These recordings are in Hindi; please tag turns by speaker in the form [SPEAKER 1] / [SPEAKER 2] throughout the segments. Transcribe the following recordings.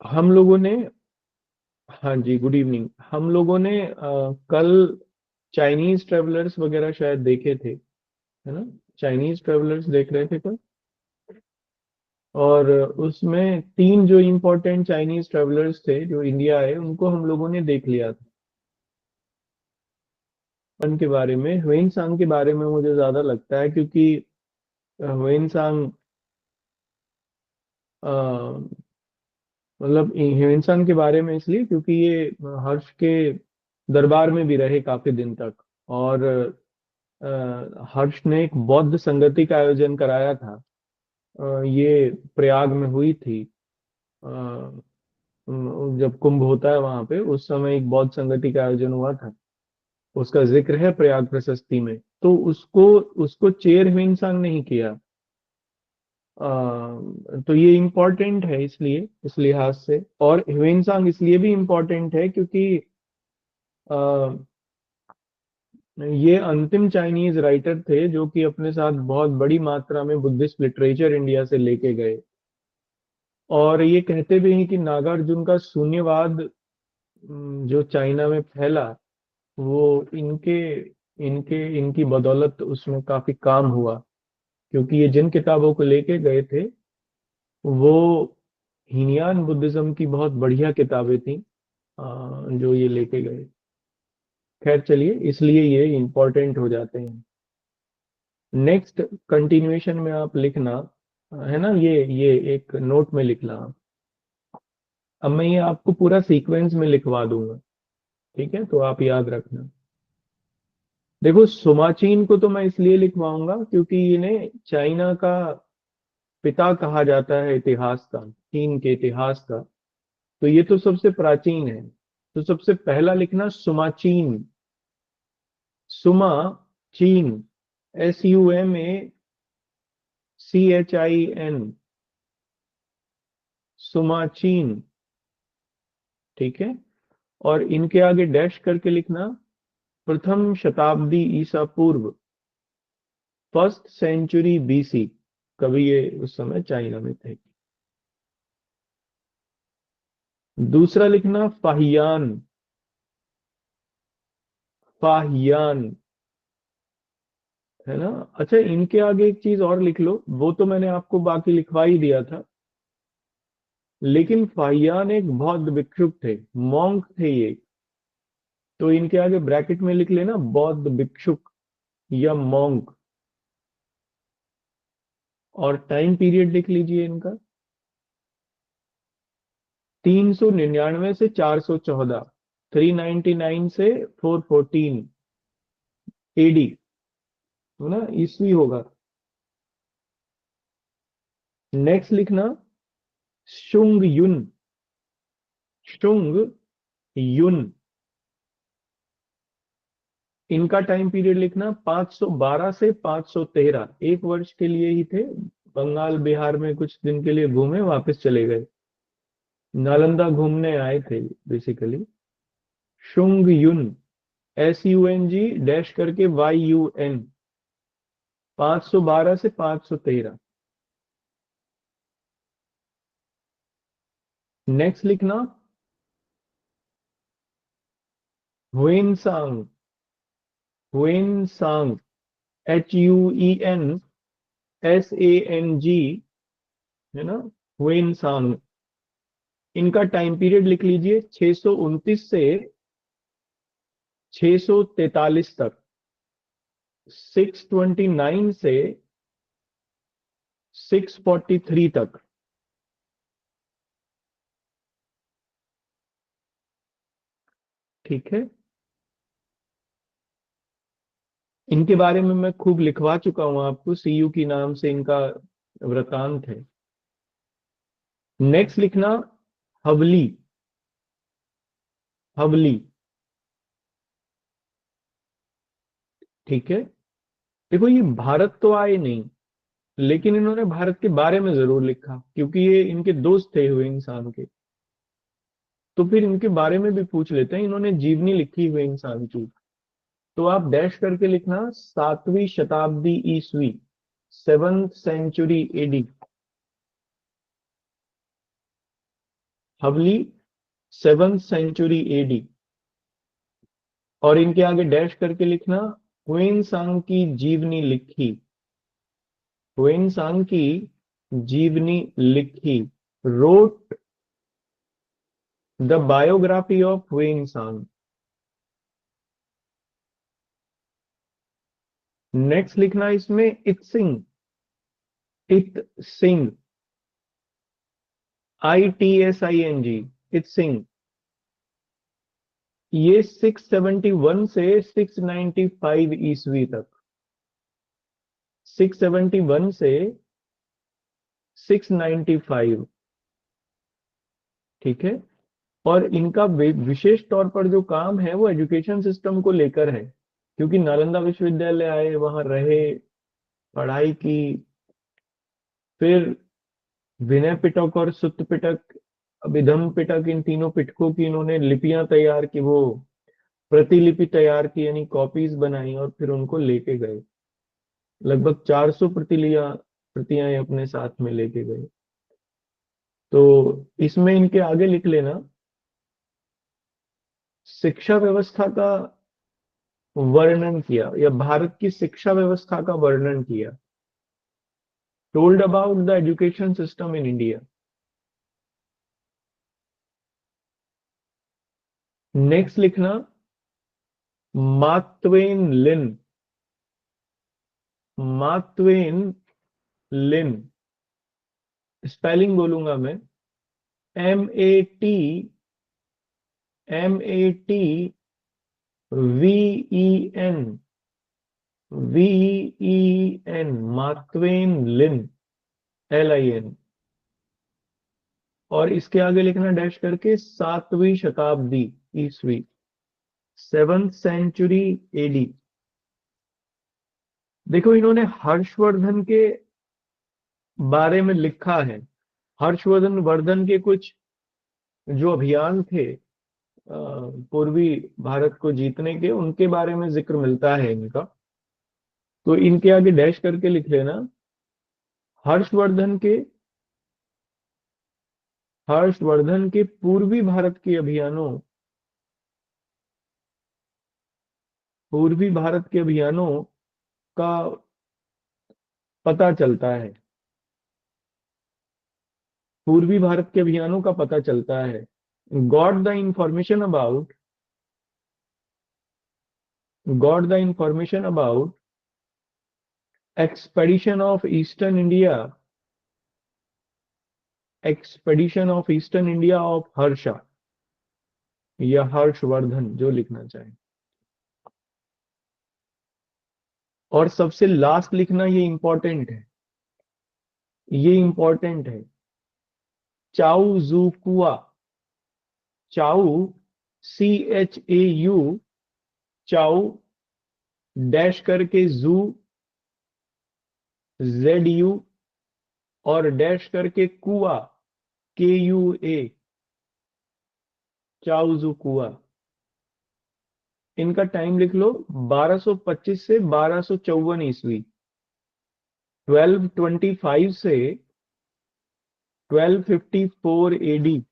[SPEAKER 1] हम लोगों ने हाँ जी, गुड इवनिंग। हम लोगों ने कल चाइनीज ट्रेवलर्स वगैरह शायद देखे थे, है ना। चाइनीज ट्रेवलर्स देख रहे थे कल। और उसमें तीन जो इम्पोर्टेंट चाइनीज ट्रेवलर्स थे जो इंडिया आए, उनको हम लोगों ने देख लिया था। उनके बारे में, ह्वेन के बारे में मुझे ज्यादा लगता है, क्योंकि ह्वेन मतलब ह्वेन के बारे में इसलिए क्योंकि ये हर्ष के दरबार में भी रहे काफी दिन तक। और हर्ष ने एक बौद्ध संगति का आयोजन कराया था। ये प्रयाग में हुई थी। जब कुंभ होता है वहां पे, उस समय एक बौद्ध संगति का आयोजन हुआ था। उसका जिक्र है प्रयाग प्रशस्ति में। तो उसको उसको चेयर ह्वेनसांग नहीं किया। तो ये इम्पोर्टेंट है इसलिए, इस लिहाज से। और ह्वेनसांग इसलिए भी इम्पोर्टेंट है क्योंकि ये अंतिम चाइनीज राइटर थे जो कि अपने साथ बहुत बड़ी मात्रा में बुद्धिस्ट लिटरेचर इंडिया से लेके गए। और ये कहते भी हैं कि नागार्जुन का शून्यवाद जो चाइना में फैला, वो इनके इनके इनकी बदौलत उसमें काफी काम हुआ। क्योंकि ये जिन किताबों को लेके गए थे, वो हीनयान बुद्धिज्म की बहुत बढ़िया किताबें थी, जो ये लेके गए। खैर चलिए, इसलिए ये इम्पोर्टेंट हो जाते हैं। नेक्स्ट कंटिन्यूएशन में आप लिखना, है ना। ये एक नोट में लिखना आप। अब मैं ये आपको पूरा सीक्वेंस में लिखवा दूंगा, ठीक है, तो आप याद रखना। देखो, सुमाचीन को तो मैं इसलिए लिखवाऊंगा क्योंकि इन्हें चाइना का पिता कहा जाता है, इतिहास का, चीन के इतिहास का। तो ये तो सबसे प्राचीन है। तो सबसे पहला लिखना सुमाचीन। सुमा, चीन, SUMACHIN, सुमाचीन। ठीक है। और इनके आगे डैश करके लिखना प्रथम शताब्दी ईसा पूर्व, फर्स्ट सेंचुरी BC। कभी ये उस समय चाइना में थे। दूसरा लिखना फाहियान। फाहियान, है ना। अच्छा, इनके आगे एक चीज और लिख लो, वो तो मैंने आपको बाकी लिखवा ही दिया था। लेकिन फाहियान एक बौद्ध भिक्षुक थे, मॉन्क थे ये। तो इनके आगे ब्रैकेट में लिख लेना बौद्ध भिक्षुक या मॉन्क। और टाइम पीरियड लिख लीजिए इनका, 399 से 414, 399 से 414 AD, है ना, ईस्वी होगा। नेक्स्ट लिखना शुंग युन। शुंग युन, इनका टाइम पीरियड लिखना 512 से 513, एक वर्ष के लिए ही थे। बंगाल बिहार में कुछ दिन के लिए घूमे, वापस चले गए। नालंदा घूमने आए थे बेसिकली। शुंग युन, SUNG डैश करके YUN, 512 से 513। नेक्स्ट लिखना हुएनसांग। हुएनसांग, HUENSANG, है ना, हुएनसांग। इनका टाइम पीरियड लिख लीजिए 629 से 643 तक, 629 से 643 तक। ठीक है। इनके बारे में मैं खूब लिखवा चुका हूं आपको, CU की नाम से इनका वृतांत है। नेक्स्ट लिखना हवली। हवली, ठीक है। देखो, ये भारत तो आए नहीं, लेकिन इन्होंने भारत के बारे में जरूर लिखा, क्योंकि ये इनके दोस्त थे हुए इंसान के। तो फिर इनके बारे में भी पूछ लेते हैं। इन्होंने जीवनी लिखी हुए इंसान की। तो आप डैश करके लिखना 7वीं शताब्दी ईस्वी, 7th सेंचुरी AD। हवली 7th सेंचुरी एडी। और इनके आगे डैश करके लिखना, ह्वेन सांग की जीवनी लिखी। ह्वेन सांग की जीवनी लिखी, रोट द बायोग्राफी ऑफ ह्वेन सांग। नेक्स्ट लिखना इसमें इत्सिंग। इत सिंह, ITSING, इत्सिंग। ये 671 से 695 ईस्वी तक, 671 से 695, ठीक है। और इनका विशेष तौर पर जो काम है वो एजुकेशन सिस्टम को लेकर है, क्योंकि नालंदा विश्वविद्यालय आए, वहां रहे, पढ़ाई की, फिर विनय पिटक और सुत्त पिटक, अभिधम पिटक, इन तीनों पिटकों की इन्होंने लिपियां तैयार की, वो प्रतिलिपि तैयार की, यानी कॉपीज बनाई, और फिर उनको लेके गए। लगभग 400 प्रतियां ये अपने साथ में लेके गए। तो इसमें इनके आगे लिख लेना, शिक्षा व्यवस्था का वर्णन किया, या भारत की शिक्षा व्यवस्था का वर्णन किया। Told about the education system in India. Next लिखना, मार्क ट्वेन लिन। मार्क ट्वेन लिन, स्पेलिंग बोलूंगा मैं, MATMATVEN, VEN, मार्क ट्वेन लिन, LIN। और इसके आगे लिखना डैश करके 7वीं शताब्दी ईस्वी, 7th सेंचुरी AD। देखो इन्होंने हर्षवर्धन के बारे में लिखा है। हर्षवर्धन वर्धन के कुछ जो अभियान थे पूर्वी भारत को जीतने के, उनके बारे में जिक्र मिलता है इनका। तो इनके आगे डैश करके लिख लेना, हर्षवर्धन के, हर्षवर्धन के पूर्वी भारत के अभियानों, पूर्वी भारत के अभियानों का पता चलता है। पूर्वी भारत के अभियानों का पता चलता है। Got the information about, got the information about expedition of eastern India, expedition of eastern India of Harsha, या हर्षवर्धन, जो लिखना चाहे। और सबसे लास्ट लिखना, ये इंपॉर्टेंट है, ये इंपॉर्टेंट है, चाउ जुकुआ। चाउ, CHAU, चाउ, डैश करके जू, ZU, और डैश करके कुआ, KUA, चाउ जुकुआ। इनका टाइम लिख लो, 1225 से 1254 ईस्वी, 1225 से 1254 AD।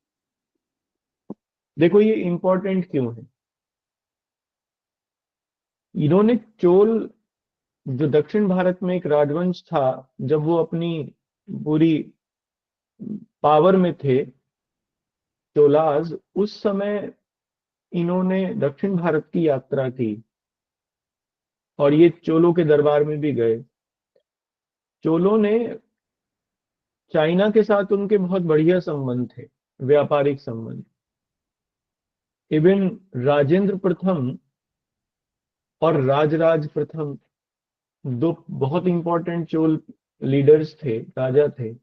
[SPEAKER 1] देखो ये इंपॉर्टेंट क्यों है, इन्होंने चोल, जो दक्षिण भारत में एक राजवंश था, जब वो अपनी पूरी पावर में थे, चोलाज, उस समय इन्होंने दक्षिण भारत की यात्रा की, और ये चोलों के दरबार में भी गए। चोलों ने, चाइना के साथ उनके बहुत बढ़िया संबंध थे, व्यापारिक संबंध। इवन राजेंद्र प्रथम और राजराज प्रथम, दो बहुत इंपॉर्टेंट चोल लीडर्स थे, राजा थे,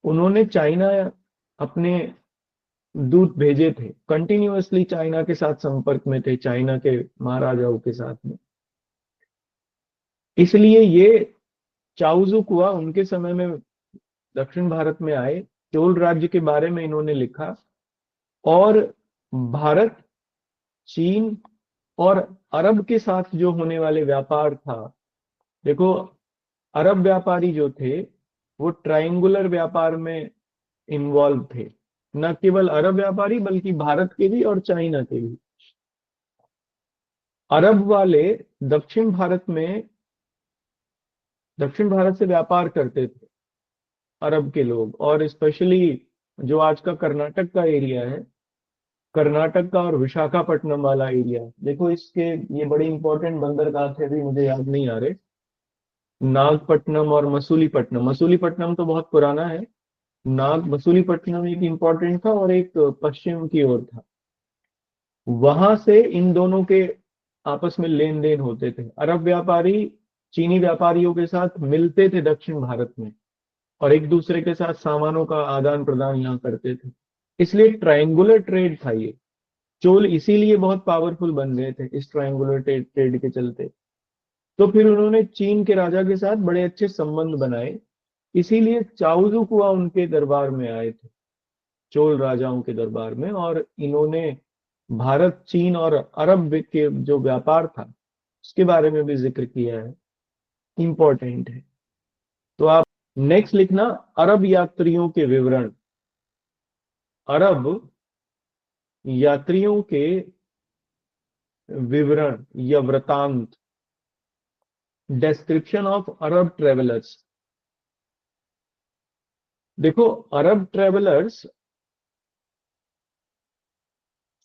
[SPEAKER 1] उन्होंने चाइना अपने दूत भेजे थे, कंटिन्यूअसली चाइना के साथ संपर्क में थे, चाइना के महाराजाओं के साथ में। इसलिए ये चाउजुकुआ उनके समय में दक्षिण भारत में आए, चोल राज्य के बारे में इन्होंने लिखा, और भारत, चीन और अरब के साथ जो होने वाले व्यापार था, देखो अरब व्यापारी जो थे वो ट्रायंगुलर व्यापार में इन्वॉल्व थे, न केवल अरब व्यापारी बल्कि भारत के भी और चाइना के भी। अरब वाले दक्षिण भारत में, दक्षिण भारत से व्यापार करते थे अरब के लोग, और स्पेशली जो आज का कर्नाटक का एरिया है, कर्नाटक का और विशाखापट्टनम वाला एरिया। देखो इसके ये बड़े इंपॉर्टेंट बंदरगाह थे, भी मुझे याद नहीं आ रहे, नागपट्टनम और मसूलीपट्टनम। मसूलीपट्टनम तो बहुत पुराना है, नाग मसूलीपट्टनम एक इंपॉर्टेंट था और एक पश्चिम की ओर था। वहां से इन दोनों के आपस में लेन देन होते थे। अरब व्यापारी चीनी व्यापारियों के साथ मिलते थे दक्षिण भारत में, और एक दूसरे के साथ सामानों का आदान प्रदान यहाँ करते थे। इसलिए ट्रायंगुलर ट्रेड था ये। चोल इसीलिए बहुत पावरफुल बन गए थे इस ट्रायंगुलर ट्रेड ट्रेड के चलते। तो फिर उन्होंने चीन के राजा के साथ बड़े अच्छे संबंध बनाए, इसीलिए चाउजुकुआ उनके दरबार में आए थे, चोल राजाओं के दरबार में, और इन्होंने भारत चीन और अरब के जो व्यापार था उसके बारे में भी जिक्र किया है, इंपॉर्टेंट है। तो आप नेक्स्ट लिखना, अरब यात्रियों के विवरण। अरब यात्रियों के विवरण या वृतांत, डेस्क्रिप्शन ऑफ अरब ट्रेवलर्स। देखो अरब ट्रेवलर्स,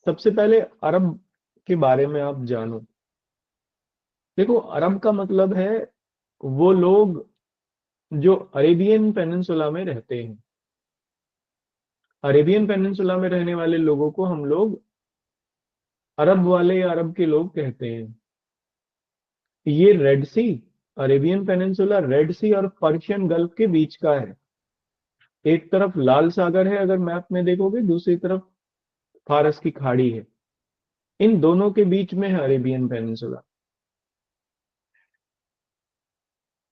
[SPEAKER 1] सबसे पहले अरब के बारे में आप जानो। देखो अरब का मतलब है वो लोग जो अरेबियन पेनिनसुला में रहते हैं। अरेबियन पेनिनसुला में रहने वाले लोगों को हम लोग अरब वाले या अरब के लोग कहते हैं। ये रेड सी, अरेबियन पेनिनसुला रेड सी और पर्शियन गल्फ के बीच का है। एक तरफ लाल सागर है अगर मैप में देखोगे, दूसरी तरफ फारस की खाड़ी है। इन दोनों के बीच में है अरेबियन पेनिनसुला।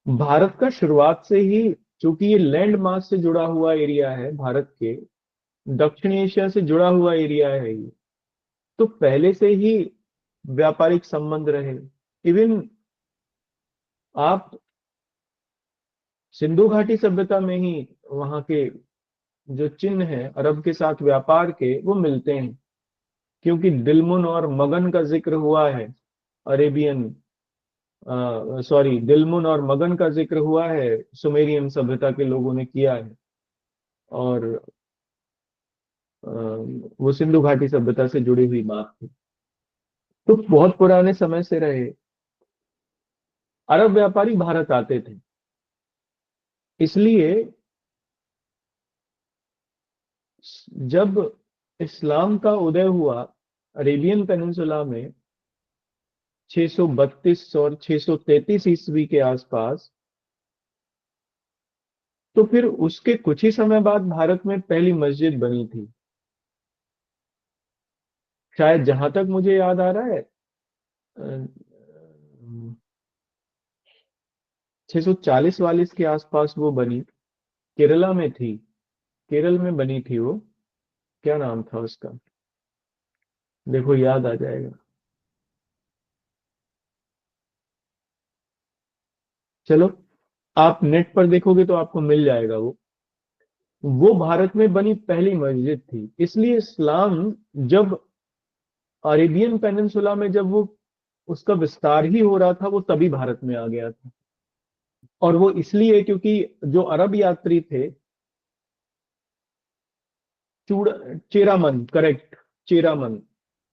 [SPEAKER 1] भारत का शुरुआत से ही, चूंकि ये लैंड मास से जुड़ा हुआ एरिया है, भारत के दक्षिण एशिया से जुड़ा हुआ एरिया है ये, तो पहले से ही व्यापारिक संबंध रहे। इवन आप सिंधु घाटी सभ्यता में ही वहां के जो चिन्ह है अरब के साथ व्यापार के, वो मिलते हैं, क्योंकि दिलमुन और मगन का जिक्र हुआ है। अरेबियन, सॉरी, दिलमुन और मगन का जिक्र हुआ है, सुमेरियन सभ्यता के लोगों ने किया है। और वो सिंधु घाटी सभ्यता से जुड़ी हुई बात थी। तो बहुत पुराने समय से रहे अरब व्यापारी भारत आते थे। इसलिए जब इस्लाम का उदय हुआ अरेबियन पेनिनसुला में 632 और 633 ईस्वी के आसपास, तो फिर उसके कुछ ही समय बाद भारत में पहली मस्जिद बनी थी। शायद जहां तक मुझे याद आ रहा है 640 वालिस के आसपास वो बनी, केरला में थी, केरल में बनी थी वो। क्या नाम था उसका, देखो याद आ जाएगा। चलो आप नेट पर देखोगे तो आपको मिल जाएगा वो भारत में बनी पहली मस्जिद थी। इसलिए इस्लाम जब अरेबियन पेनिनसुला में, जब वो उसका विस्तार ही हो रहा था, वो तभी भारत में आ गया था। और वो इसलिए क्योंकि जो अरब यात्री थे, चूड़ चेरामन, करेक्ट, चेरामन,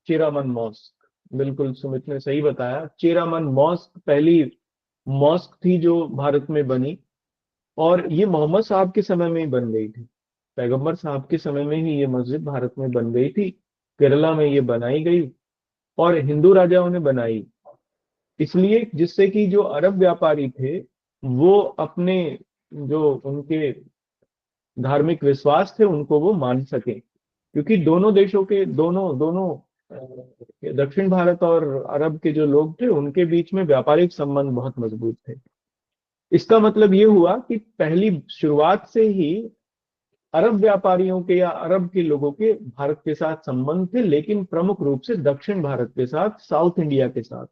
[SPEAKER 1] चेरामन मॉस्क, बिल्कुल सुमित ने सही बताया। चेरामन मॉस्क पहली मॉस्क थी जो भारत में बनी, और ये मोहम्मद साहब के समय में ही बन गई थी। पैगंबर साहब के समय में ही ये मस्जिद भारत में बन गई थी, केरला में ये बनाई गई और हिंदू राजाओं ने बनाई। इसलिए जिससे कि जो अरब व्यापारी थे वो अपने, जो उनके धार्मिक विश्वास थे उनको वो मान सके, क्योंकि दोनों देशों के दोनों दोनों दक्षिण भारत और अरब के जो लोग थे उनके बीच में व्यापारिक संबंध बहुत मजबूत थे। इसका मतलब ये हुआ कि पहली शुरुआत से ही अरब व्यापारियों के या अरब के लोगों के भारत के साथ संबंध थे, लेकिन प्रमुख रूप से दक्षिण भारत के साथ, साउथ इंडिया के साथ,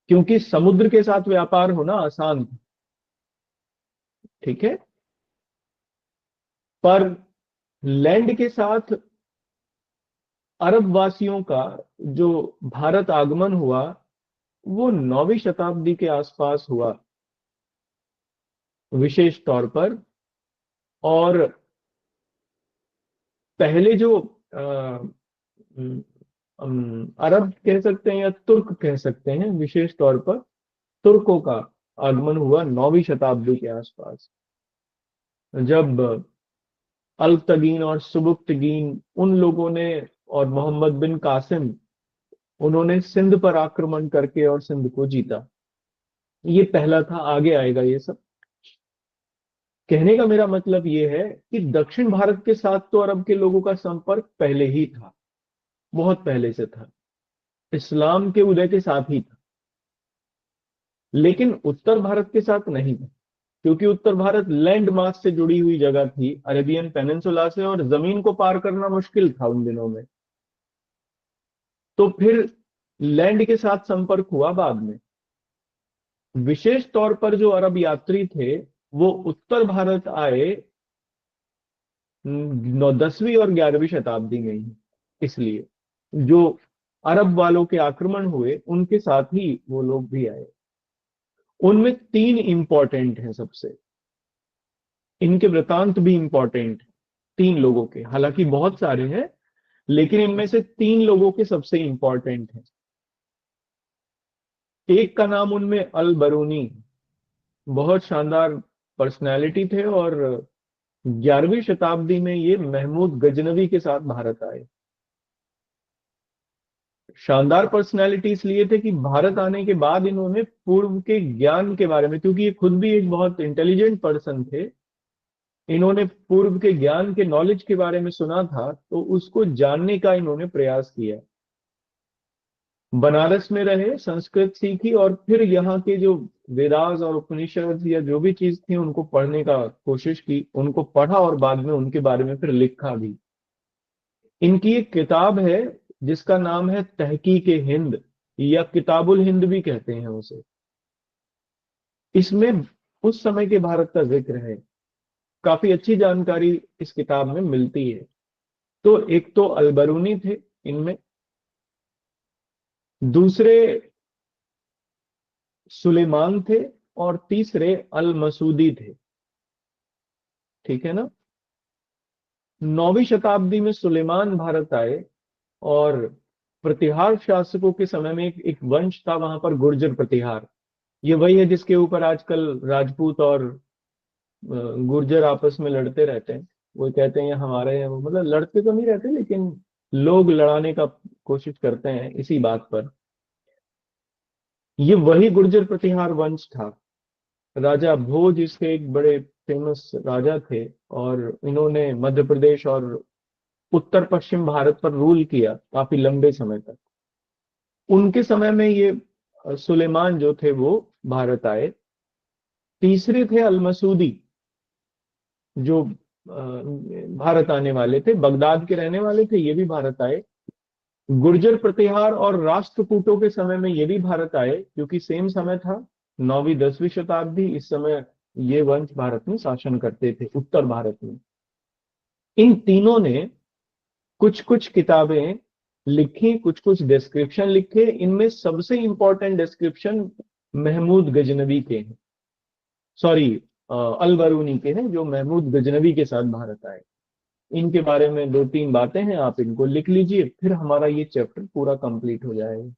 [SPEAKER 1] क्योंकि समुद्र के साथ व्यापार होना आसान था। ठीक है, पर लैंड के साथ अरब वासियों का जो भारत आगमन हुआ वो 9वीं शताब्दी के आसपास हुआ विशेष तौर पर। और पहले जो अरब कह सकते हैं या तुर्क कह सकते हैं, विशेष तौर पर तुर्कों का आगमन हुआ 9वीं शताब्दी के आसपास, जब अल्तगीन और सुबुक्तगीन उन लोगों ने और मोहम्मद बिन कासिम उन्होंने सिंध पर आक्रमण करके और सिंध को जीता। ये पहला था, आगे आएगा ये सब। कहने का मेरा मतलब ये है कि दक्षिण भारत के साथ तो अरब के लोगों का संपर्क पहले ही था, बहुत पहले से था, इस्लाम के उदय के साथ ही था। लेकिन उत्तर भारत के साथ नहीं था, क्योंकि उत्तर भारत लैंड मास से जुड़ी हुई जगह थी, अरेबियन पेनिनसुला से, और जमीन को पार करना मुश्किल था उन दिनों में। तो फिर लैंड के साथ संपर्क हुआ बाद में। विशेष तौर पर जो अरब यात्री थे वो उत्तर भारत आए 10वीं और 11वीं शताब्दी में ही। इसलिए जो अरब वालों के आक्रमण हुए उनके साथ ही वो लोग भी आए। उनमें तीन इंपॉर्टेंट हैं सबसे, इनके वृतांत भी इंपॉर्टेंट, तीन लोगों के, हालांकि बहुत सारे हैं लेकिन इनमें से तीन लोगों के सबसे इंपॉर्टेंट हैं। एक का नाम उनमें अल बरूनी, बहुत शानदार पर्सनैलिटी थे, और 11वीं शताब्दी में ये महमूद गजनवी के साथ भारत आए। शानदार पर्सनैलिटी इसलिए थे कि भारत आने के बाद इन्होंने पूर्व के ज्ञान के बारे में, क्योंकि ये खुद भी एक बहुत इंटेलिजेंट पर्सन थे, इन्होंने पूर्व के ज्ञान के नॉलेज के बारे में सुना था, तो उसको जानने का इन्होंने प्रयास किया। बनारस में रहे, संस्कृत सीखी, और फिर यहाँ के जो वेदास और उपनिषद या जो भी चीज थी उनको पढ़ने का कोशिश की, उनको पढ़ा और बाद में उनके बारे में फिर लिखा भी। इनकी एक किताब है जिसका नाम है तहकीक हिंद, या किताबुल हिंद भी कहते हैं उसे। इसमें उस समय के भारत का जिक्र है, काफी अच्छी जानकारी इस किताब में मिलती है। तो एक तो अलबरूनी थे इनमें, दूसरे सुलेमान थे, और तीसरे अल मसूदी थे। ठीक है ना। 9वीं शताब्दी में सुलेमान भारत आए, और प्रतिहार शासकों के समय में एक वंश था वहां पर, गुर्जर प्रतिहार। ये वही है जिसके ऊपर आजकल राजपूत और गुर्जर आपस में लड़ते रहते हैं। वो कहते हैं ये हमारे हैं, वो मतलब लड़ते तो नहीं रहते लेकिन लोग लड़ाने का कोशिश करते हैं इसी बात पर। ये वही गुर्जर प्रतिहार वंश था। राजा भोज इसके एक बड़े फेमस राजा थे, और इन्होंने मध्य प्रदेश और उत्तर पश्चिम भारत पर रूल किया काफी लंबे समय तक। उनके समय में ये सुलेमान जो थे वो भारत आए। तीसरे थे अल मसूदी, जो भारत आने वाले थे, बगदाद के रहने वाले थे, ये भी भारत आए। गुर्जर प्रतिहार और राष्ट्रकूटों के समय में ये भी भारत आए, क्योंकि सेम समय था, 9वीं 10वीं शताब्दी। इस समय ये वंश भारत में शासन करते थे, उत्तर भारत में। इन तीनों ने कुछ कुछ किताबें लिखी, कुछ कुछ डिस्क्रिप्शन लिखे। इनमें सबसे इंपॉर्टेंट डिस्क्रिप्शन महमूद गजनवी के हैं, सॉरी अल बरूनी के हैं, जो महमूद गजनवी के साथ भारत आए। इनके बारे में दो तीन बातें हैं, आप इनको लिख लीजिए, फिर हमारा ये चैप्टर पूरा कंप्लीट हो जाएगा।